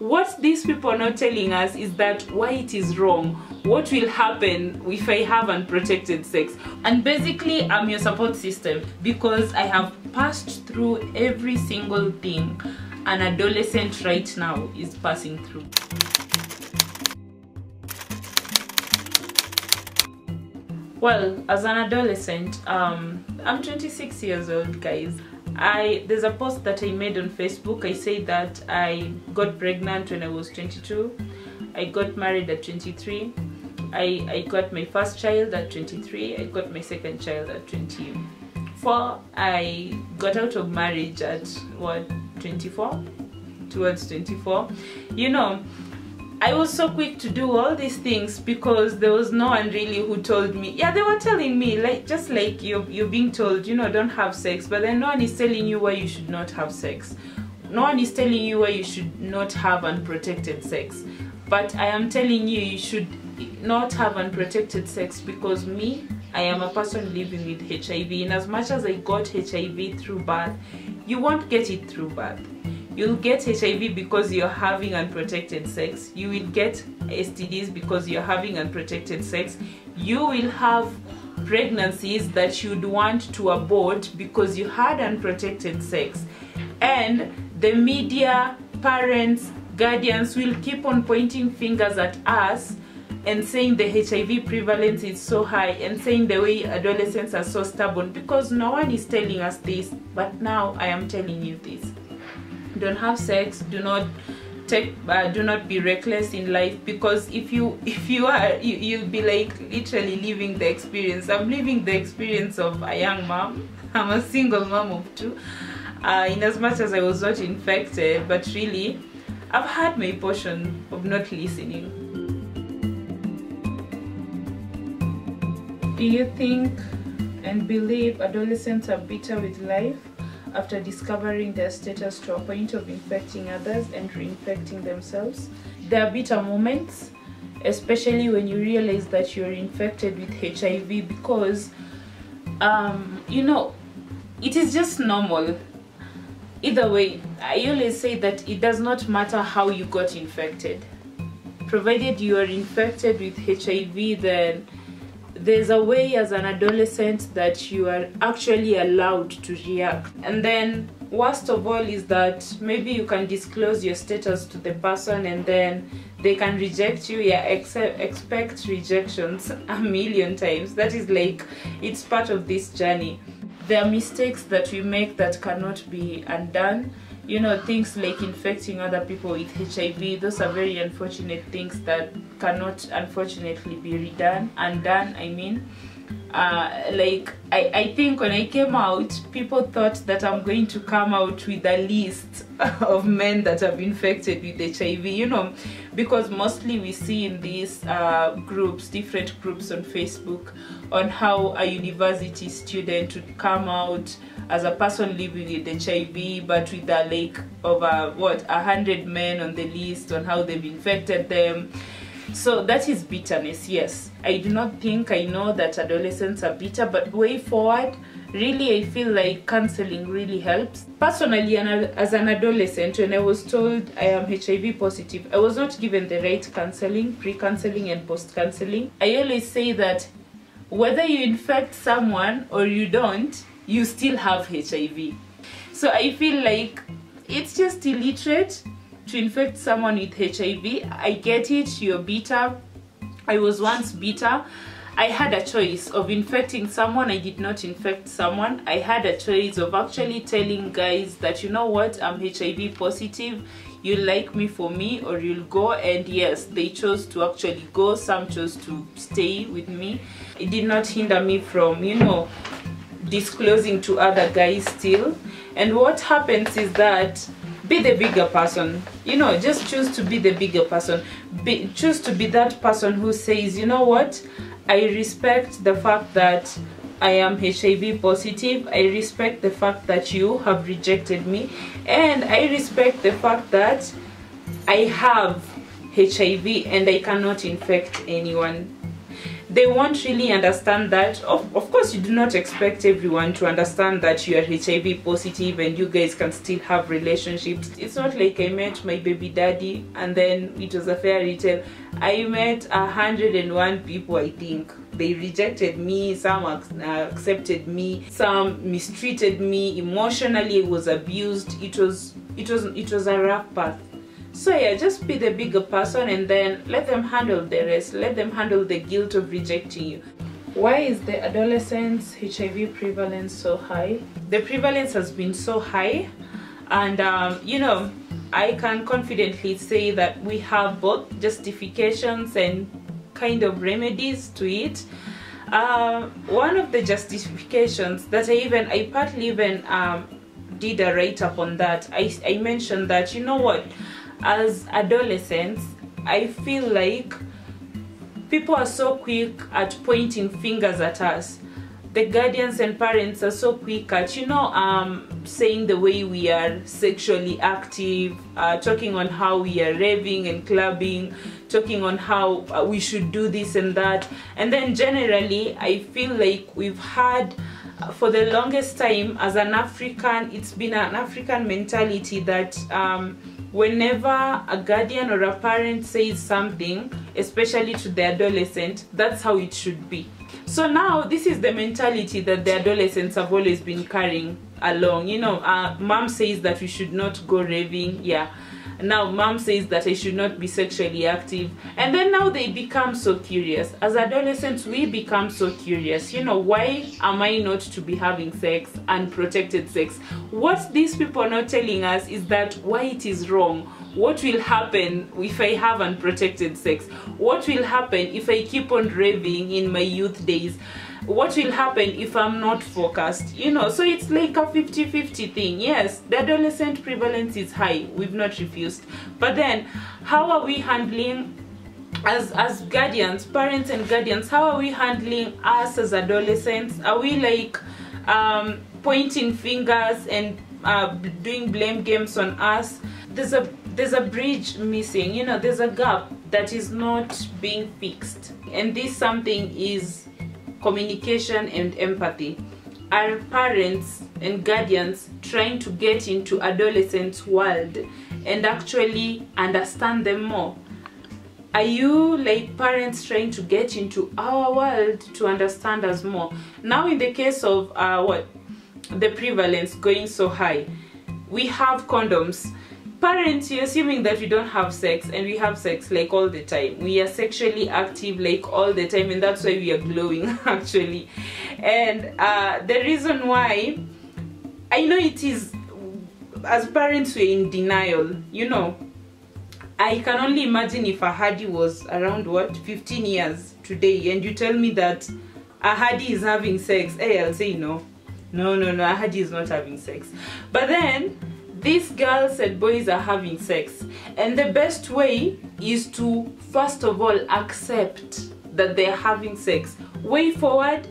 what these people are not telling us is that why it is wrong, what will happen if I have unprotected sex. And basically I'm your support system, because I have passed through every single thing an adolescent right now is passing through. Well, as an adolescent, I'm 26 years old, guys. There's a post that I made on Facebook. I say that I got pregnant when I was 22. I got married at 23. I got my first child at 23. I got my second child at 24. I got out of marriage at what, 24? Towards 24. You know, I was so quick to do all these things because there was no one really who told me. Yeah, they were telling me, like, just like you're being told, you know, don't have sex, but then no one is telling you why you should not have sex. No one is telling you why you should not have unprotected sex. But I am telling you, you should not have unprotected sex, because me, I am a person living with HIV. In as much as I got HIV through birth, you won't get it through birth. You'll get HIV because you're having unprotected sex. You will get STDs because you're having unprotected sex. You will have pregnancies that you'd want to abort because you had unprotected sex. And the media, parents, guardians will keep on pointing fingers at us and saying the HIV prevalence is so high, and saying the way adolescents are so stubborn, because no one is telling us this. But now I am telling you this. Don't have sex. Do not be reckless in life, because if you are, you'll be like literally living the experience. I'm living the experience of a young mom. I'm a single mom of two. In as much as I was not infected, but really I've had my portion of not listening. Do you think and believe adolescents are bitter with life after discovering their status to a point of infecting others and reinfecting themselves? There are bitter moments, especially when you realize that you're infected with HIV, because you know, it is just normal. Either way, I always say that it does not matter how you got infected. Provided you are infected with HIV, then there's a way as an adolescent that you are actually allowed to react. And then worst of all is that maybe you can disclose your status to the person and then they can reject you. Yeah, expect rejections a million times. That is like, it's part of this journey. There are mistakes that we make that cannot be undone. You know, things like infecting other people with HIV, those are very unfortunate things that cannot unfortunately be undone, I mean. Like, I think when I came out, people thought that I'm going to come out with a list of men that have been infected with HIV, you know, because mostly we see in these groups, different groups on Facebook, on how a university student would come out as a person living with HIV, but with a like over 100 men on the list on how they've infected them. So that is bitterness. Yes, I do not think I know that adolescents are bitter, but way forward, really I feel like counseling really helps. Personally, as an adolescent, when I was told I am HIV positive, I was not given the right counseling, pre-counseling and post-counseling. I always say that whether you infect someone or you don't, you still have HIV. So I feel like it's just illiterate to infect someone with HIV. I get it, you're bitter. I was once bitter. I had a choice of infecting someone. I did not infect someone. I had a choice of actually telling guys that, you know what, I'm HIV positive. You like me for me or you'll go. And yes, they chose to actually go. Some chose to stay with me. It did not hinder me from, you know, disclosing to other guys still. And what happens is that, be the bigger person, you know, just choose to be the bigger person. Choose to be that person who says, you know what, I respect the fact that I am HIV positive. I respect the fact that you have rejected me, and I respect the fact that I have HIV and I cannot infect anyone. they won't really understand that. Of course, you do not expect everyone to understand that you are HIV positive and you guys can still have relationships. It's not like I met my baby daddy and then it was a fairy tale. I met 101 people, I think. They rejected me, some accepted me, some mistreated me emotionally, was abused. It was a rough path. So yeah, just be the bigger person and then let them handle the rest. Let them handle the guilt of rejecting you. Why is the adolescents' HIV prevalence so high? The prevalence has been so high, and you know, I can confidently say that we have both justifications and kind of remedies to it. One of the justifications that I partly even did a write-up on that. I mentioned that, you know what, as adolescents, I feel like people are so quick at pointing fingers at us. The guardians and parents are so quick at, you know, saying the way we are sexually active, talking on how we are raving and clubbing, talking on how we should do this and that. And then generally, I feel like we've had, for the longest time as an African, it's been an African mentality that whenever a guardian or a parent says something, especially to the adolescent, that's how it should be. So now this is the mentality that the adolescents have always been carrying along. You know, mom says that we should not go raving. Yeah. Now mom says that I should not be sexually active, and then now they become so curious. As adolescents, we become so curious. You know, why am I not to be having sex, unprotected sex? What these people are not telling us is that why it is wrong. What will happen if I have unprotected sex? What will happen if I keep on raving in my youth days? What will happen if I'm not focused? You know, so it's like a 50-50 thing. Yes, the adolescent prevalence is high, we've not refused, but then how are we handling, as guardians, parents and guardians, how are we handling us as adolescents? Are we like pointing fingers and doing blame games on us? There's a bridge missing. You know, there's a gap that is not being fixed, and this something is communication and empathy. Are parents and guardians trying to get into adolescents' world and actually understand them more? Are you like parents trying to get into our world to understand us more? Now in the case of the prevalence going so high, we have condoms. Parents, you're assuming that we don't have sex, and we have sex like all the time. We are sexually active like all the time, and that's why we are glowing actually. And the reason why, I know it is, as parents we're in denial. You know, I can only imagine if Ahadi was around 15 years today, and you tell me that Ahadi is having sex, hey, I'll say no, Ahadi is not having sex. But then these girls and boys are having sex, and the best way is to first of all accept that they're having sex. Way forward,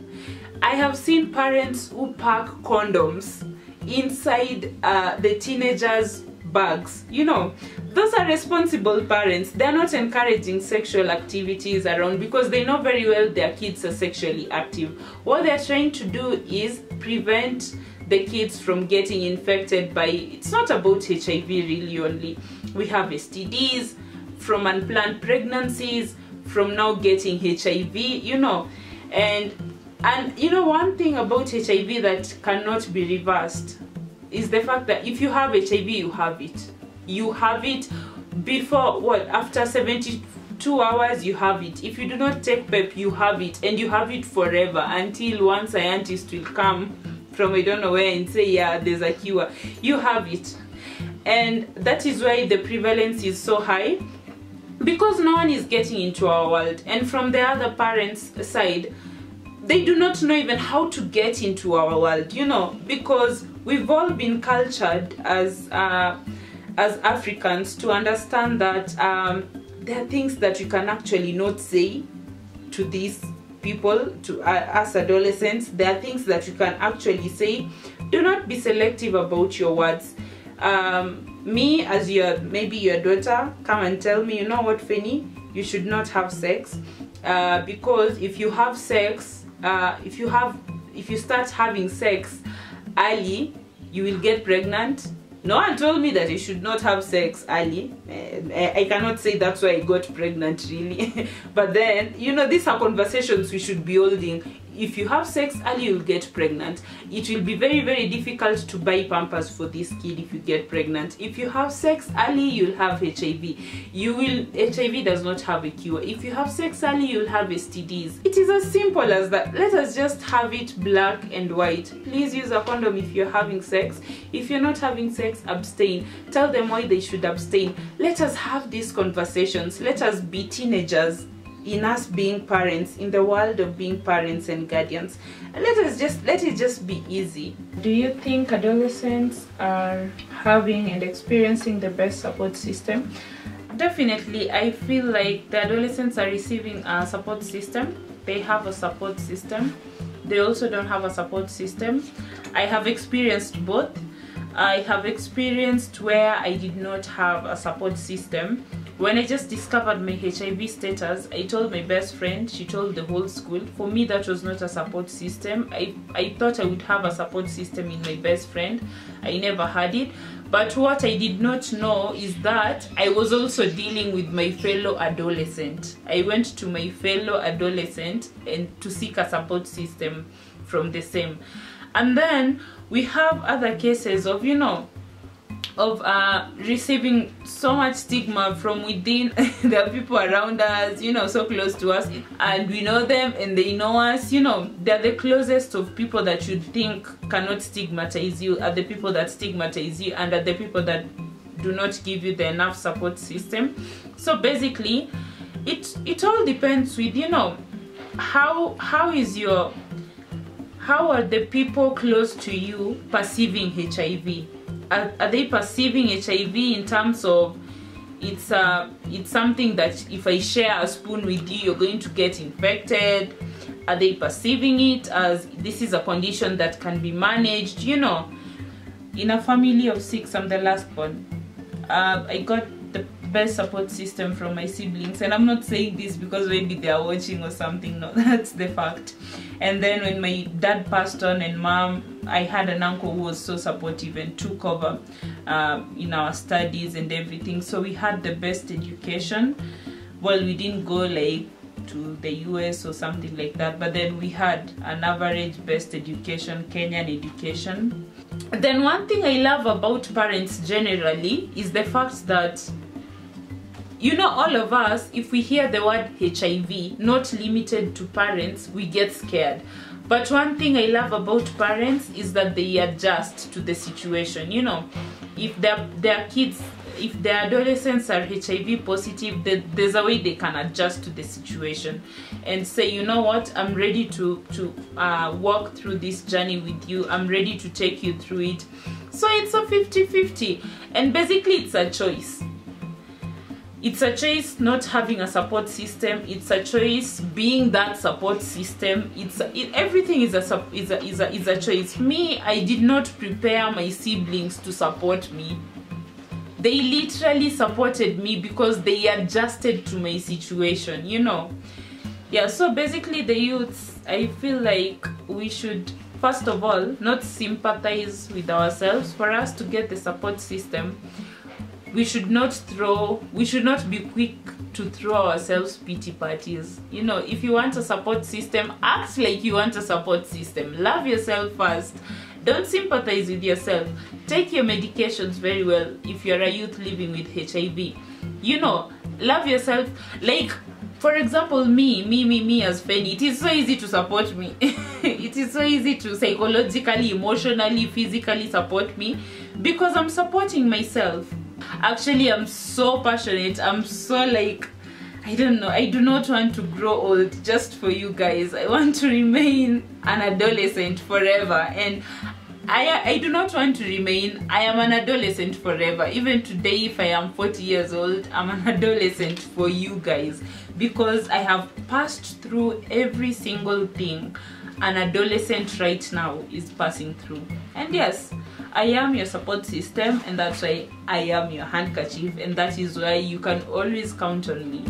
I have seen parents who pack condoms inside the teenagers' bags. You know, those are responsible parents. They're not encouraging sexual activities around because they know very well their kids are sexually active. What they're trying to do is prevent the kids from getting infected by, it's not about HIV really only. We have STDs, from unplanned pregnancies, from now getting HIV, you know. And you know, one thing about HIV that cannot be reversed is the fact that if you have HIV, you have it. You have it before, after 72 hours, you have it. If you do not take PEP, you have it, and you have it forever until one scientist will come from I don't know where and say, yeah, there's a cure. You have it. And that is why the prevalence is so high, because no one is getting into our world. And from the other parents' side, they do not know even how to get into our world, you know, because we've all been cultured as Africans to understand that there are things that you can actually not say to these people, to us adolescents. There are things that you can actually say. Do not be selective about your words. Me, as maybe your daughter, come and tell me, you know what, Phenny, you should not have sex. because if you have sex, if you start having sex early, you will get pregnant. No one told me that you should not have sex early. I cannot say that's why I got pregnant, really. But then, you know, these are conversations we should be holding. If you have sex early, you'll get pregnant. It will be very, very difficult to buy Pampers for this kid if you get pregnant. If you have sex early, you'll have HIV. HIV does not have a cure. If you have sex early, you'll have STDs. It is as simple as that. Let us just have it black and white. Please use a condom if you're having sex. If you're not having sex, abstain. Tell them why they should abstain. Let us have these conversations. Let us be teenagers in us being parents, in the world of being parents and guardians. And let it just be easy. Do you think adolescents are having and experiencing the best support system? Definitely. I feel like the adolescents are receiving a support system. They have a support system. They also don't have a support system. I have experienced both. I have experienced where I did not have a support system. When I just discovered my HIV status, I told my best friend, she told the whole school. For me, that was not a support system. I thought I would have a support system in my best friend. I never had it. But what I did not know is that I was also dealing with my fellow adolescent. I went to my fellow adolescent and to seek a support system from the same. And then we have other cases of, you know, of receiving so much stigma from within. There are people around us, you know, so close to us, and we know them and they know us. You know, they're the closest of people that you think cannot stigmatize you, are the people that stigmatize you, and are the people that do not give you the enough support system. So basically, it all depends with, you know, how are the people close to you perceiving HIV? Are they perceiving HIV in terms of it's something that if I share a spoon with you, you're going to get infected? Are they perceiving it as this is a condition that can be managed? You know, in a family of 6, I'm the last born. I got the best support system from my siblings, and I'm not saying this because maybe they are watching or something. No, that's the fact. And then when my dad passed on and mom, I had an uncle who was so supportive and took over in our studies and everything. So we had the best education. Well, we didn't go like to the US or something like that, but then we had an average best education, Kenyan education. Then one thing I love about parents generally is the fact that, you know, all of us, if we hear the word HIV, not limited to parents, we get scared. But one thing I love about parents is that they adjust to the situation. You know, if their kids, if their adolescents are HIV positive, there's a way they can adjust to the situation and say, you know what, I'm ready to walk through this journey with you. I'm ready to take you through it. So it's a 50-50, and basically it's a choice. It's a choice not having a support system. It's a choice being that support system. Everything is a choice. Me, I did not prepare my siblings to support me. They literally supported me because they adjusted to my situation, you know. Yeah, so basically the youths, I feel like we should, first of all, not sympathize with ourselves. For us to get the support system, we should not be quick to throw ourselves pity parties. You know, if you want a support system, act like you want a support system. Love yourself first. Don't sympathize with yourself. Take your medications very well if you're a youth living with HIV. You know, love yourself. Like, for example, me as Phenny, it is so easy to support me. It is so easy to psychologically, emotionally, physically support me because I'm supporting myself. Actually, I'm so passionate. I'm so like, I don't know, I do not want to grow old just for you guys. I want to remain an adolescent forever, and I do not want to remain, I am an adolescent forever. Even today, if I am 40 years old, I'm an adolescent for you guys, because I have passed through every single thing an adolescent right now is passing through. And yes, I am your support system, and that's why I am your handkerchief, and that is why you can always count on me.